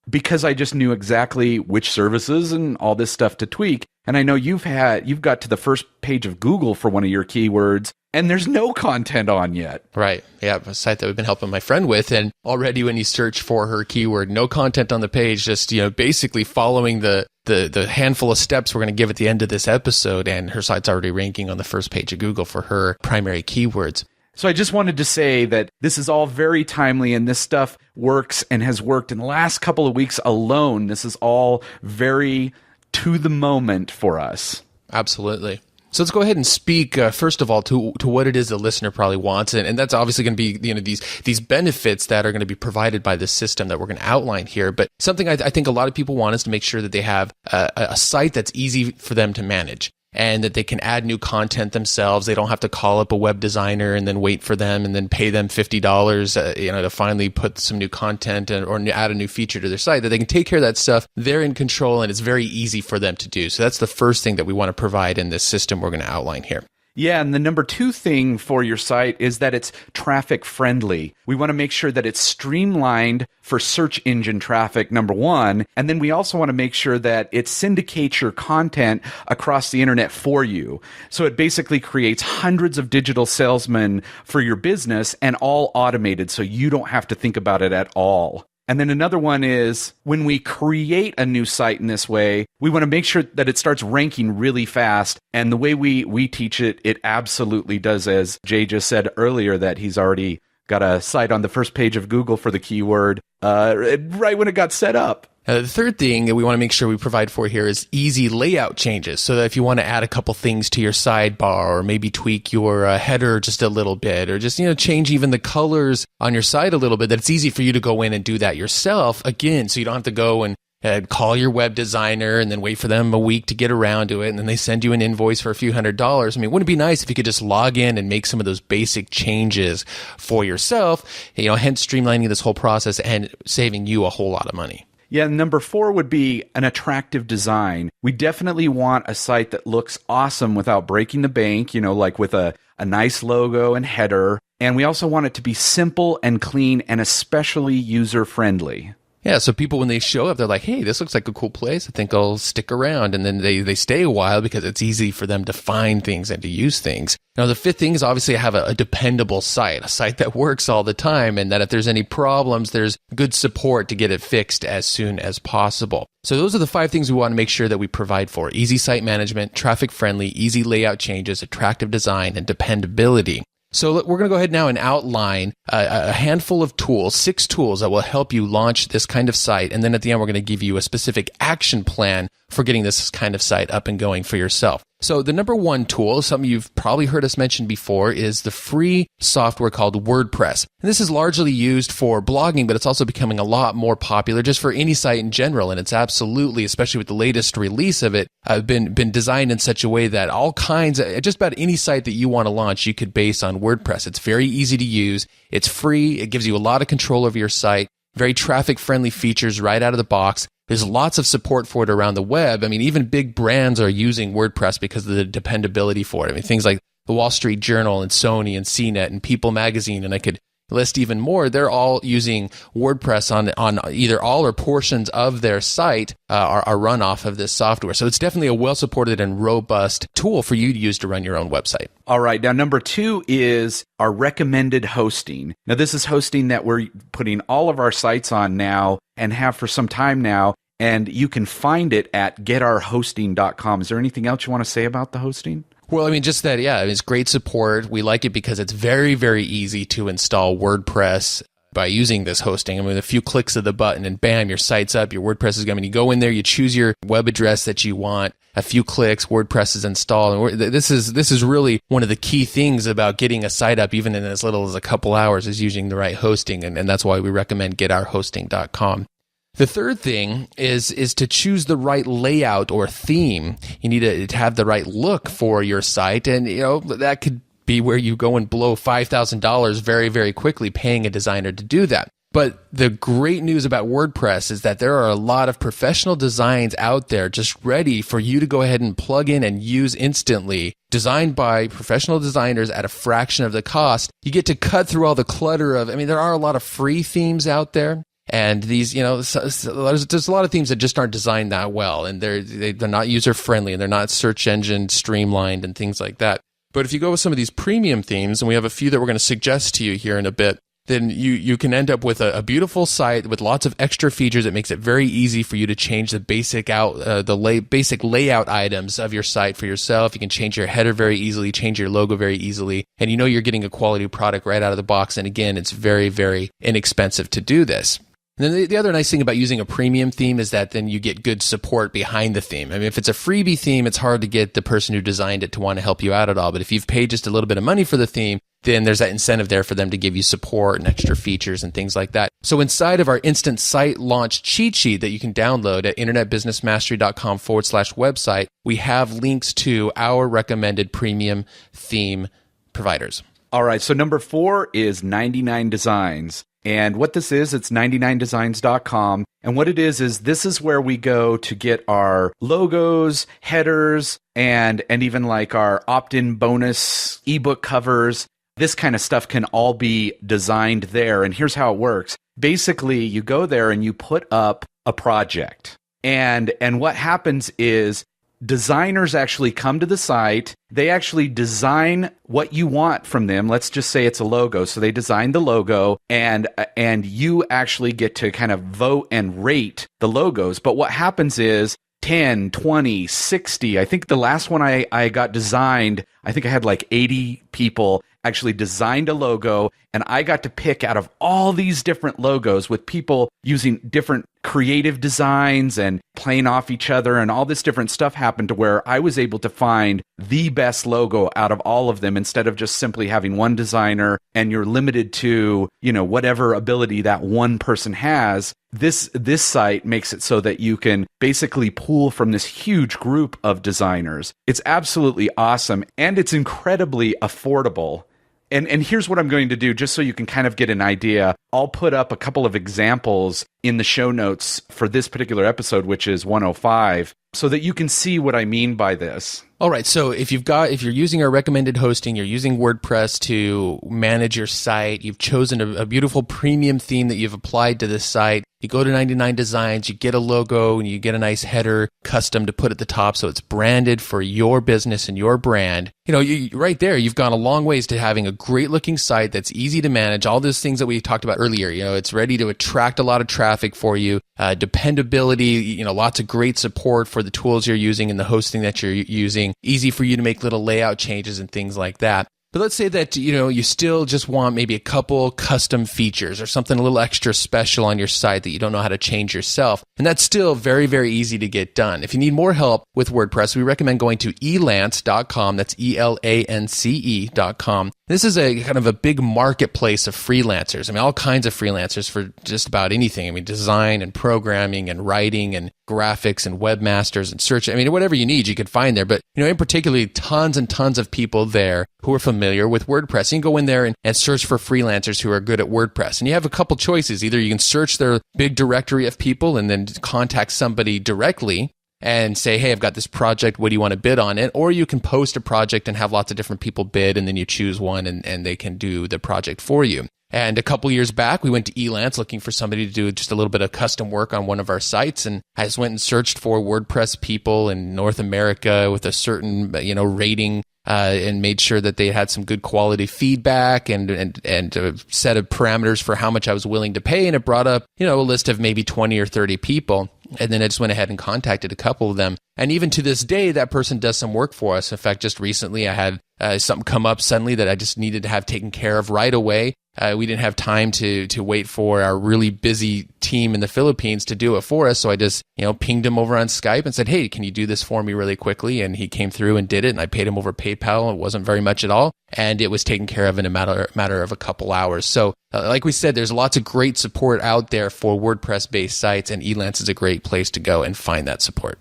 because I just knew exactly which services and all this stuff to tweak. And I know you've got to the first page of Google for one of your keywords, and there's no content on yet. Right. Yeah, a site that we've been helping my friend with, and already when you search for her keyword, no content on the page, just basically following the handful of steps we're going to give at the end of this episode, and her site's already ranking on the first page of Google for her primary keywords. So I just wanted to say that this is all very timely, and this stuff works and has worked in the last couple of weeks alone. This is all very to the moment for us. Absolutely. So let's go ahead and speak, first of all, to what it is the listener probably wants. And that's obviously going to be, these benefits that are going to be provided by this system that we're going to outline here. But something I think a lot of people want is to make sure that they have a site that's easy for them to manage, and that they can add new content themselves. They don't have to call up a web designer and then wait for them and then pay them $50, to finally put some new content or add a new feature to their site. That they can take care of that stuff. They're in control, and it's very easy for them to do. So that's the first thing that we want to provide in this system we're going to outline here. Yeah, and the number 2 thing for your site is that it's traffic friendly. We want to make sure that it's streamlined for search engine traffic, number 1, and then we also want to make sure that it syndicates your content across the internet for you. So it basically creates hundreds of digital salesmen for your business, and all automated, so you don't have to think about it at all. And then another one is when we create a new site in this way, we want to make sure that it starts ranking really fast. And the way we teach it, it absolutely does, as Jay just said earlier, that he's already got a site on the first page of Google for the keyword right when it got set up. The third thing that we want to make sure we provide for here is easy layout changes. So that if you want to add a couple things to your sidebar, or maybe tweak your header just a little bit, or just, change even the colors on your site a little bit, that it's easy for you to go in and do that yourself. Again, so you don't have to go and call your web designer and then wait for them a week to get around to it, and then they send you an invoice for a few $100s. I mean, wouldn't it be nice if you could just log in and make some of those basic changes for yourself, hence streamlining this whole process and saving you a whole lot of money. Yeah, number 4 would be an attractive design. We definitely want a site that looks awesome without breaking the bank, like with a nice logo and header. And we also want it to be simple and clean and especially user-friendly. Yeah, so people, when they show up, they're like, hey, this looks like a cool place. I think I'll stick around. And then they stay a while because it's easy for them to find things and to use things. Now, the 5th thing is obviously have a dependable site, a site that works all the time, and that if there's any problems, there's good support to get it fixed as soon as possible. So those are the 5 things we want to make sure that we provide for: easy site management, traffic friendly, easy layout changes, attractive design, and dependability. So we're going to go ahead now and outline a handful of tools, 6 tools that will help you launch this kind of site. And then at the end, we're going to give you a specific action plan for getting this kind of site up and going for yourself. So the number 1 tool, something you've probably heard us mention before, is the free software called WordPress. And this is largely used for blogging, but it's also becoming a lot more popular just for any site in general. And it's absolutely, especially with the latest release of it, been designed in such a way that all kinds of, just about any site that you want to launch, you could base on WordPress. It's very easy to use. It's free. It gives you a lot of control over your site. Very traffic-friendly features right out of the box. There's lots of support for it around the web. I mean, even big brands are using WordPress because of the dependability for it. I mean, things like the Wall Street Journal and Sony and CNET and People Magazine, and I could list even more. They're all using WordPress on either all or portions of their site are run off of this software. So it's definitely a well-supported and robust tool for you to use to run your own website. All right. Now, number 2 is our recommended hosting. Now, this is hosting that we're putting all of our sites on now and have for some time now. And you can find it at getourhosting.com. Is there anything else you want to say about the hosting? Well, I mean, just that, yeah, it's great support. We like it because it's very, very easy to install WordPress by using this hosting. I mean, a few clicks of the button and bam, your site's up. Your WordPress is going. You go in there, you choose your web address that you want. A few clicks, WordPress is installed. And this is really one of the key things about getting a site up, even in as little as a couple hours, is using the right hosting. And that's why we recommend getourhosting.com. The third thing is to choose the right layout or theme. You need to have the right look for your site, and that could be where you go and blow $5,000 very, very quickly paying a designer to do that. But the great news about WordPress is that there are a lot of professional designs out there just ready for you to go ahead and plug in and use instantly, designed by professional designers at a fraction of the cost. You get to cut through all the clutter there are a lot of free themes out there. And these, there's a lot of themes that just aren't designed that well, and they're not user friendly, and they're not search engine streamlined and things like that. But if you go with some of these premium themes, and we have a few that we're going to suggest to you here in a bit, then you can end up with a beautiful site with lots of extra features that makes it very easy for you to change the basic layout items of your site for yourself. You can change your header very easily, change your logo very easily, and you're getting a quality product right out of the box. And again, it's very, very inexpensive to do this. And then the other nice thing about using a premium theme is that then you get good support behind the theme. I mean, if it's a freebie theme, it's hard to get the person who designed it to want to help you out at all. But if you've paid just a little bit of money for the theme, then there's that incentive there for them to give you support and extra features and things like that. So inside of our instant site launch cheat sheet that you can download at internetbusinessmastery.com/website, we have links to our recommended premium theme providers. All right. So number 4 is 99 Designs. And what this is, it's 99designs.com. And what it is this is where we go to get our logos, headers, and even like our opt-in bonus ebook covers. This kind of stuff can all be designed there. And here's how it works. Basically, you go there and you put up a project. And what happens is designers actually come to the site. They actually design what you want from them. Let's just say it's a logo. So they design the logo, and you actually get to kind of vote and rate the logos. But what happens is 10, 20, 60. I think the last one I got designed, I think I had like 80 people actually designed a logo, and I got to pick out of all these different logos with people using different creative designs and playing off each other, and all this different stuff happened to where I was able to find the best logo out of all of them instead of just simply having one designer and you're limited to, whatever ability that one person has. This site makes it so that you can basically pull from this huge group of designers. It's absolutely awesome, and it's incredibly affordable. And here's what I'm going to do, just so you can kind of get an idea. I'll put up a couple of examples in the show notes for this particular episode, which is 105, so that you can see what I mean by this. All right. So if you're using our recommended hosting, you're using WordPress to manage your site, you've chosen a beautiful premium theme that you've applied to this site. You go to 99 Designs, you get a logo, and you get a nice header custom to put at the top so it's branded for your business and your brand. Right there, you've gone a long ways to having a great looking site that's easy to manage, all those things that we talked about earlier. It's ready to attract a lot of traffic for you, dependability, lots of great support for the tools you're using and the hosting that you're using, easy for you to make little layout changes and things like that. But let's say that, you still just want maybe a couple custom features or something a little extra special on your site that you don't know how to change yourself. And that's still very, very easy to get done. If you need more help with WordPress, we recommend going to elance.com. That's ELANCE.com. This is a kind of a big marketplace of freelancers. I mean, all kinds of freelancers for just about anything. I mean, design and programming and writing and graphics and webmasters and search. I mean, whatever you need, you can find there. But, in particular, tons and tons of people there who are familiar with WordPress. You can go in there and search for freelancers who are good at WordPress. And you have a couple choices. Either you can search their big directory of people and then contact somebody directly and say, hey, I've got this project, what do you want to bid on it? Or you can post a project and have lots of different people bid, and then you choose one and they can do the project for you. And a couple years back, we went to Elance looking for somebody to do just a little bit of custom work on one of our sites. And I just went and searched for WordPress people in North America with a certain, rating, and made sure that they had some good quality feedback and a set of parameters for how much I was willing to pay. And it brought up, a list of maybe 20 or 30 people. And then I just went ahead and contacted a couple of them. And even to this day, that person does some work for us. In fact, just recently I had something come up suddenly that I just needed to have taken care of right away. We didn't have time to wait for our really busy team in the Philippines to do it for us. So I just, pinged him over on Skype and said, hey, can you do this for me really quickly? And he came through and did it. And I paid him over PayPal. It wasn't very much at all. And it was taken care of in a matter of a couple hours. So like we said, there's lots of great support out there for WordPress-based sites, and Elance is a great place to go and find that support.